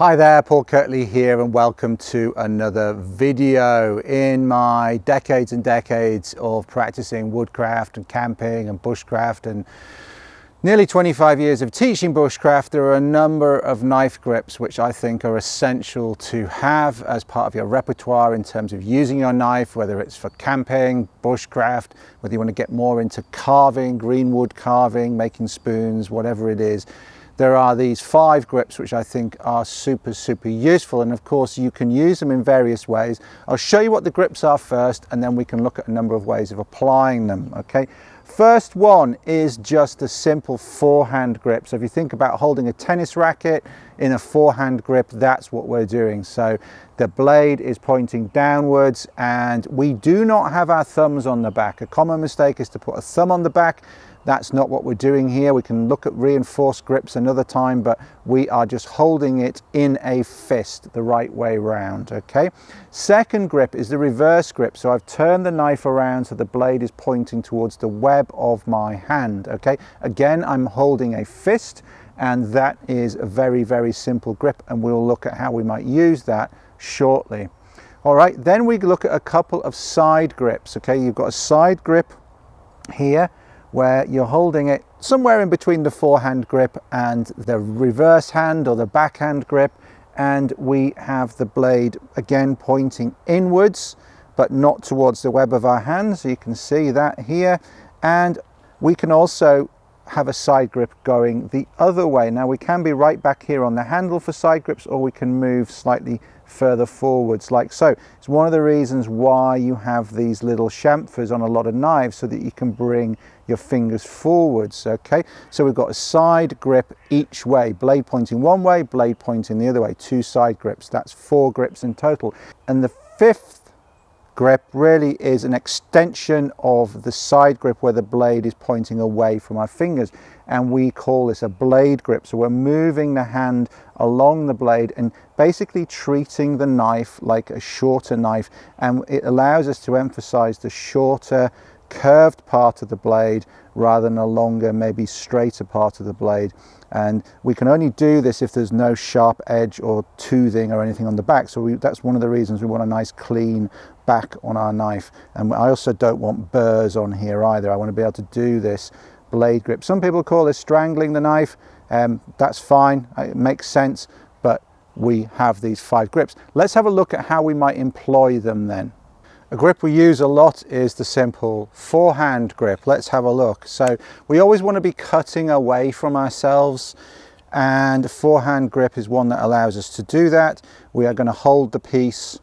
Hi there, Paul Kirtley here, and welcome to another video. In my decades and decades of practicing woodcraft and camping and bushcraft and nearly 25 years of teaching bushcraft, there are a number of knife grips which I think are essential to have as part of your repertoire in terms of using your knife, whether it's for camping, bushcraft, whether you want to get more into carving, greenwood carving, making spoons, whatever it is. There are these 5 grips which I think are super useful, and of course you can use them in various ways. I'll show you what the grips are first, and then we can look at a number of ways of applying them. Okay, first one is just a simple forehand grip. So if you think about holding a tennis racket in a forehand grip, that's what we're doing. So the blade is pointing downwards and we do not have our thumbs on the back. A common mistake is to put a thumb on the back. That's not what we're doing here. We can look at reinforced grips another time, but we are just holding it in a fist the right way round. Okay, second grip is the reverse grip. So I've turned the knife around so the blade is pointing towards the web of my hand. Okay, again, I'm holding a fist, and that is a very simple grip, and we'll look at how we might use that shortly. All right, then we look at a couple of side grips. Okay, you've got a side grip here where you're holding it somewhere in between the forehand grip and the reverse hand or the backhand grip, and we have the blade again pointing inwards but not towards the web of our hand, so you can see that here. And we can also have a side grip going the other way. Now we can be right back here on the handle for side grips, or we can move slightly further forwards like so. It's one of the reasons why you have these little chamfers on a lot of knives, so that you can bring your fingers forwards. Okay, so we've got a side grip each way, blade pointing one way, blade pointing the other way, 2 side grips. That's 4 grips in total. And the 5th grip really is an extension of the side grip where the blade is pointing away from our fingers, and we call this a blade grip. So we're moving the hand along the blade and basically treating the knife like a shorter knife, and it allows us to emphasize the shorter curved part of the blade rather than a longer, maybe straighter part of the blade. And we can only do this if there's no sharp edge or toothing or anything on the back. So that's one of the reasons we want a nice clean back on our knife. And I also don't want burrs on here either. I want to be able to do this blade grip. Some people call this strangling the knife. That's fine, it makes sense, but we have these 5 grips. Let's have a look at how we might employ them then. A grip we use a lot is the simple forehand grip. Let's have a look. So we always want to be cutting away from ourselves, and the forehand grip is one that allows us to do that. We are going to hold the piece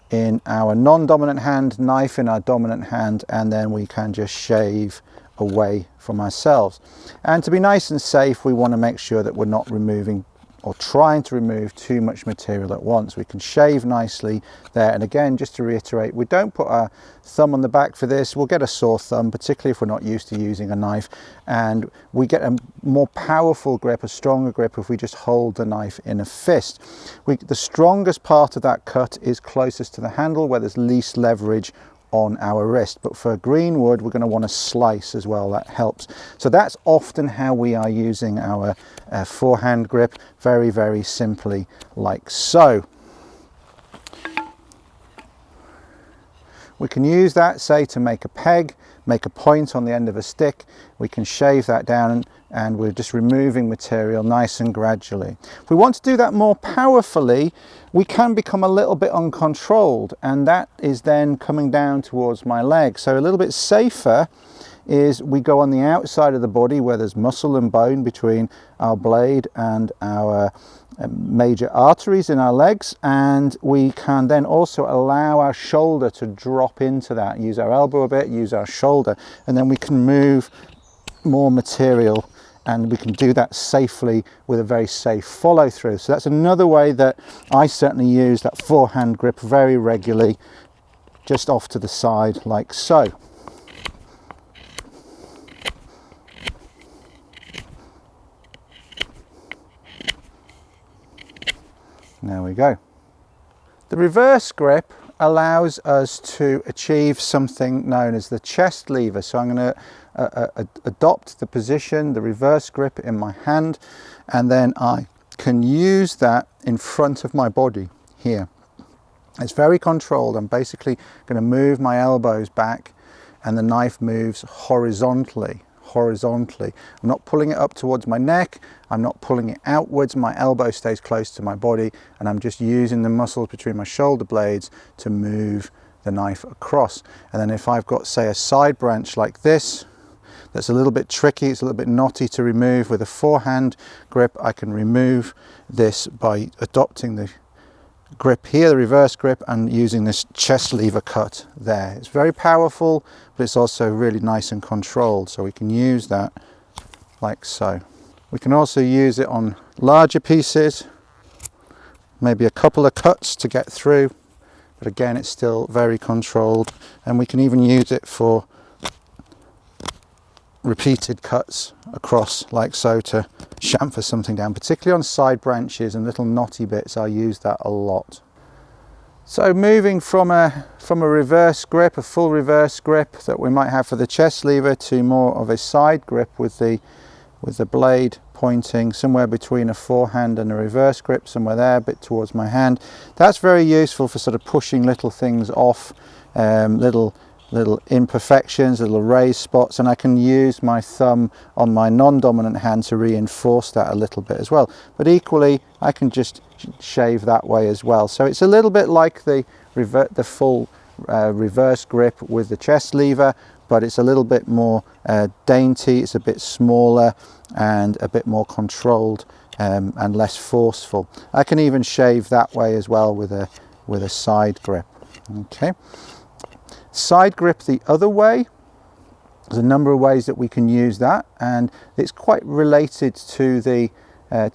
in our non-dominant hand, knife in our dominant hand, and then we can just shave away from ourselves. And to be nice and safe, we want to make sure that we're not removing or trying to remove too much material at once. We can shave nicely there. And again, just to reiterate, we don't put our thumb on the back for this. We'll get a sore thumb, particularly if we're not used to using a knife. And we get a more powerful grip, a stronger grip, if we just hold the knife in a fist. The strongest part of that cut is closest to the handle, where there's least leverage on our wrist. But for greenwood, we're going to want to slice as well. That helps. So that's often how we are using our forehand grip, very simply like so. We can use that, say, to make a peg, make a point on the end of a stick. We can shave that down, and we're just removing material nice and gradually. If we want to do that more powerfully, we can become a little bit uncontrolled, and that is then coming down towards my leg. So a little bit safer is we go on the outside of the body where there's muscle and bone between our blade and our major arteries in our legs, and we can then also allow our shoulder to drop into that, use our elbow a bit, use our shoulder, and then we can move more material, and we can do that safely with a very safe follow through. So that's another way that I certainly use that forehand grip very regularly, just off to the side like so. There we go. The reverse grip allows us to achieve something known as the chest lever. So I'm going to adopt the position, the reverse grip in my hand, and then I can use that in front of my body here. It's very controlled. I'm basically going to move my elbows back and the knife moves horizontally. I'm not pulling it up towards my neck, I'm not pulling it outwards, my elbow stays close to my body, and I'm just using the muscles between my shoulder blades to move the knife across. And then if I've got, say, a side branch like this, that's a little bit tricky, it's a little bit knotty to remove, with a forehand grip I can remove this by adopting the grip here, the reverse grip, and using this chest lever cut there. It's very powerful, but it's also really nice and controlled, so we can use that like so. We can also use it on larger pieces, maybe a couple of cuts to get through, but again it's still very controlled, and we can even use it for repeated cuts across like so to chamfer something down, particularly on side branches and little knotty bits. I use that a lot. So moving from a reverse grip, a full reverse grip that we might have for the chest lever, to more of a side grip with the blade pointing somewhere between a forehand and a reverse grip, somewhere there, a bit towards my hand. That's very useful for sort of pushing little things off, little imperfections, little raised spots, and I can use my thumb on my non-dominant hand to reinforce that a little bit as well. But equally, I can just shave that way as well. So it's a little bit like the full reverse grip with the chest lever, but it's a little bit more dainty, it's a bit smaller and a bit more controlled and less forceful. I can even shave that way as well with a side grip. Okay. Side grip the other way, there's a number of ways that we can use that, and it's quite related to the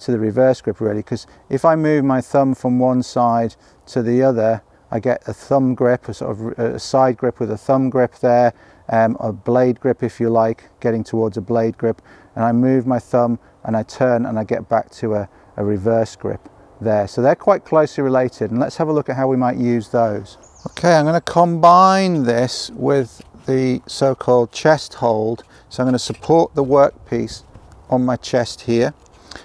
reverse grip really, because if I move my thumb from one side to the other, I get a thumb grip, a sort of a side grip with a thumb grip there, a blade grip if you like, getting towards a blade grip, and I move my thumb and I turn and I get back to a reverse grip there. So they're quite closely related, and let's have a look at how we might use those. Okay, I'm going to combine this with the so-called chest hold. So I'm going to support the workpiece on my chest here,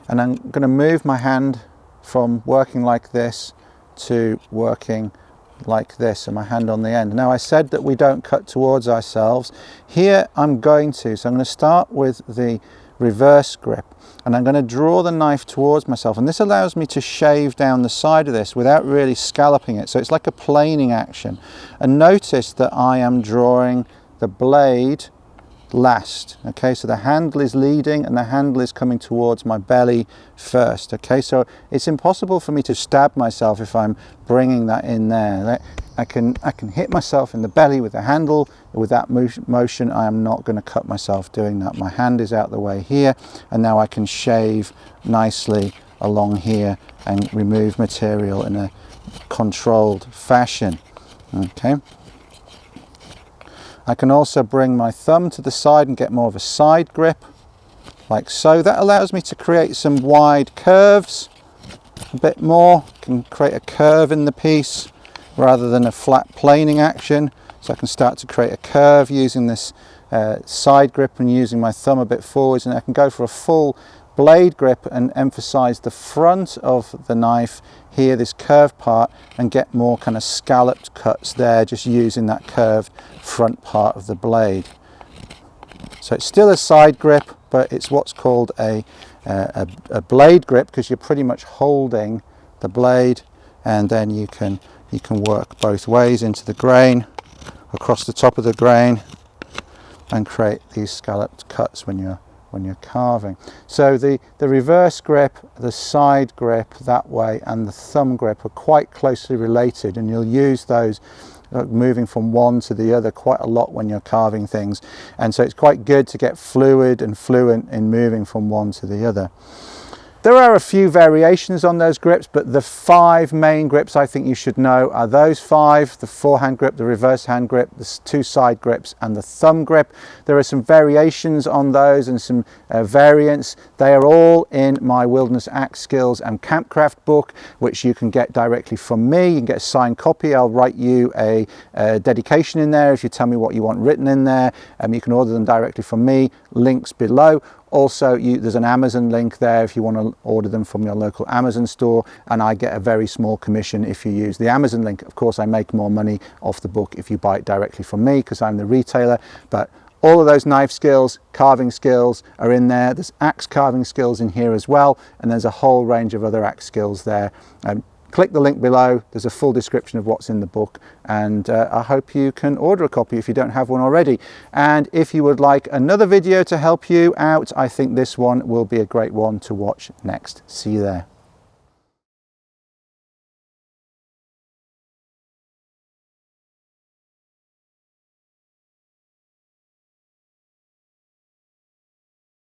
and I'm going to move my hand from working like this to working like this, and my hand on the end. Now I said that we don't cut towards ourselves. Here I'm going to, so I'm going to start with the reverse grip, and I'm going to draw the knife towards myself, and this allows me to shave down the side of this without really scalloping it, so it's like a planing action. And notice that I am drawing the blade last. Okay, so the handle is leading and the handle is coming towards my belly first. Okay, so it's impossible for me to stab myself if I'm bringing that in there. I can hit myself in the belly with the handle. With that motion, I am not going to cut myself doing that. My hand is out the way here, and now I can shave nicely along here and remove material in a controlled fashion. Okay. I can also bring my thumb to the side and get more of a side grip, like so. That allows me to create some wide curves, a bit more. I can create a curve in the piece rather than a flat planing action. So I can start to create a curve using this side grip and using my thumb a bit forwards, and I can go for a full blade grip and emphasize the front of the knife here, this curved part, and get more kind of scalloped cuts there, just using that curved front part of the blade. So it's still a side grip, but it's what's called a blade grip, because you're pretty much holding the blade, and then you can work both ways into the grain, across the top of the grain, and create these scalloped cuts when you're carving. So the reverse grip, the side grip that way, and the thumb grip are quite closely related, and you'll use those moving from one to the other quite a lot when you're carving things, and so it's quite good to get fluid and fluent in moving from one to the other. There are a few variations on those grips, but the 5 main grips I think you should know are those 5: the forehand grip, the reverse hand grip, the 2 side grips, and the thumb grip. There are some variations on those and some variants. They are all in my Wilderness Axe Skills and Campcraft book, which you can get directly from me. You can get a signed copy. I'll write you a dedication in there if you tell me what you want written in there. You can order them directly from me, links below. Also, there's an Amazon link there if you want to order them from your local Amazon store, and I get a very small commission if you use the Amazon link. Of course, I make more money off the book if you buy it directly from me because I'm the retailer, but all of those knife skills, carving skills are in there. There's axe carving skills in here as well, and there's a whole range of other axe skills there. Click the link below, there's a full description of what's in the book, and I hope you can order a copy if you don't have one already. And if you would like another video to help you out, I think this one will be a great one to watch next. See you there.